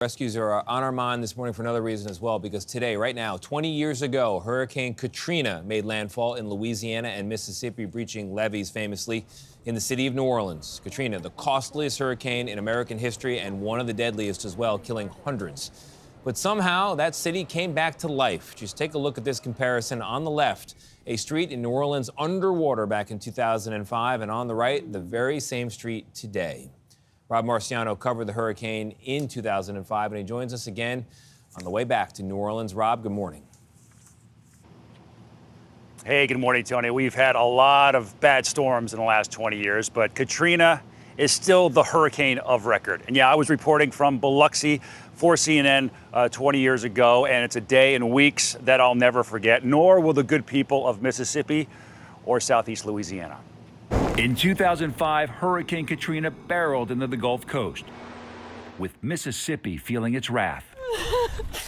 Rescues are on our mind this morning for another reason as well, because today, right now, 20 years ago, Hurricane Katrina made landfall in Louisiana and Mississippi, breaching levees famously in the city of New Orleans. Katrina, the costliest hurricane in American history and one of the deadliest as well, killing hundreds. But somehow that city came back to life. Just take a look at this comparison. On the left, a street in New Orleans underwater back in 2005, and on the right, the very same street today. Rob Marciano covered the hurricane in 2005, and he joins us again on the way back to New Orleans. Rob, good morning. Hey, good morning, Tony. We've had a lot of bad storms in the last 20 years, but Katrina is still the hurricane of record. And yeah, I was reporting from Biloxi for CNN 20 years ago, and it's a day and weeks that I'll never forget, nor will the good people of Mississippi or Southeast Louisiana. In 2005, Hurricane Katrina barreled into the Gulf Coast, with Mississippi feeling its wrath.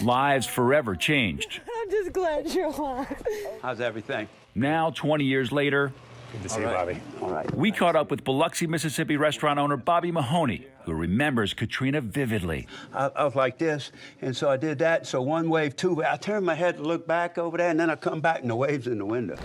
Lives forever changed. I'm just glad you're alive. How's everything? Now, 20 years later, Good to see you, Bobby. All right. we caught up with Biloxi, Mississippi restaurant owner Bobby Mahoney, who remembers Katrina vividly. I was like this, and so I did that. So one wave, two waves. I turned my head to look back over there, and then I come back, and the wave's in the window.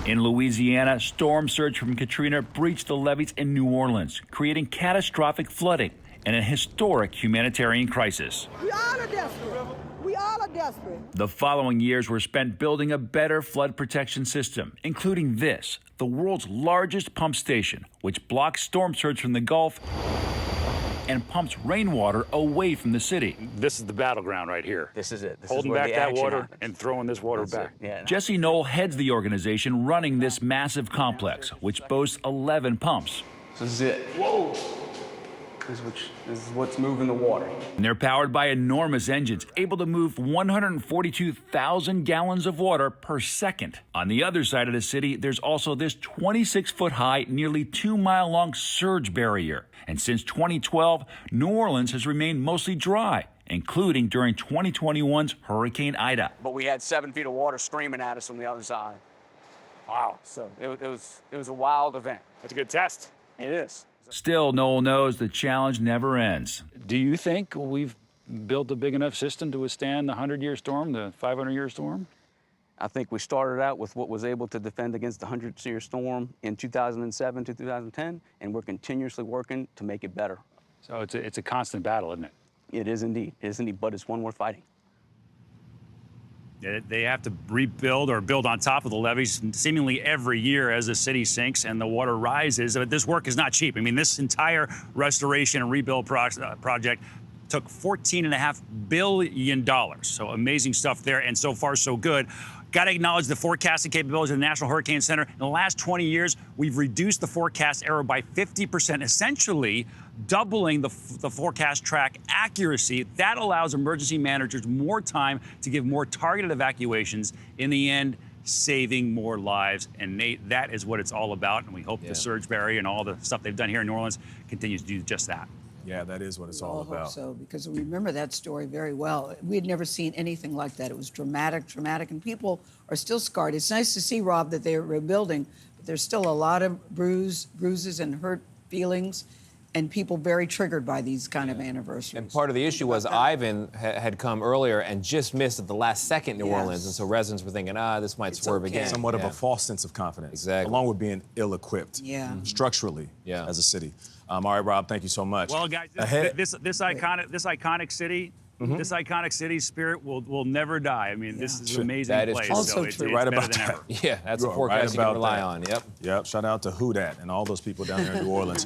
In Louisiana, storm surge from Katrina breached the levees in New Orleans, creating catastrophic flooding and a historic humanitarian crisis. We all are desperate. We all are desperate. The following years were spent building a better flood protection system, including this, the world's largest pump station, which blocks storm surge from the Gulf and pumps rainwater away from the city. This is the battleground right here. This is it. This Holding is where back the that action water happens. and throwing this water back. Yeah. Jesse Knoll heads the organization running this massive complex, which boasts 11 pumps. This is it. Whoa! This is what's moving the water. And they're powered by enormous engines, able to move 142,000 gallons of water per second. On the other side of the city, there's also this 26-foot-high, nearly 2-mile-long surge barrier. And since 2012, New Orleans has remained mostly dry, including during 2021's Hurricane Ida. But we had 7 feet of water screaming at us from the other side. Wow. So it was a wild event. That's a good test. It is. Still, Knoll knows the challenge never ends. Do you think we've built a big enough system to withstand the 100-year storm, the 500-year storm? I think we started out with what was able to defend against the 100-year storm in 2007 to 2010, and we're continuously working to make it better. So it's a constant battle, isn't it? It is indeed. It is indeed, but it's one worth fighting. They have to rebuild or build on top of the levees seemingly every year as the city sinks and the water rises. But this work is not cheap. I mean, this entire restoration and rebuild project took $14.5 billion. So amazing stuff there, and so far so good. Got to acknowledge the forecasting capabilities of the National Hurricane Center. In the last 20 years, we've reduced the forecast error by 50%, essentially doubling the forecast track accuracy. That allows emergency managers more time to give more targeted evacuations. In the end, saving more lives. And Nate, that is what it's all about. And we hope the surge barrier and all the stuff they've done here in New Orleans continues to do just that. Yeah, that is what it's all Hope about. so, because we remember that story very well. We had never seen anything like that. It was dramatic, and people are still scarred. It's nice to see, Rob, that they're rebuilding, but there's still a lot of bruises and hurt feelings, and people very triggered by these kind of anniversaries. And part of the issue was Ivan had come earlier and just missed at the last second New Orleans, and so residents were thinking, this might swerve okay. again. Somewhat of a false sense of confidence. Exactly. Along with being ill-equipped structurally Yeah. as a city. All right, Rob, thank you so much. Well, guys, this iconic city, this iconic city spirit will never die. I mean, this is an amazing That is place. true. Also so it's true. Right better about than that. ever. Yeah, that's You a are forecast right you can about rely that. on. Yep. Yep, shout out to Who Dat and all those people down there in New Orleans.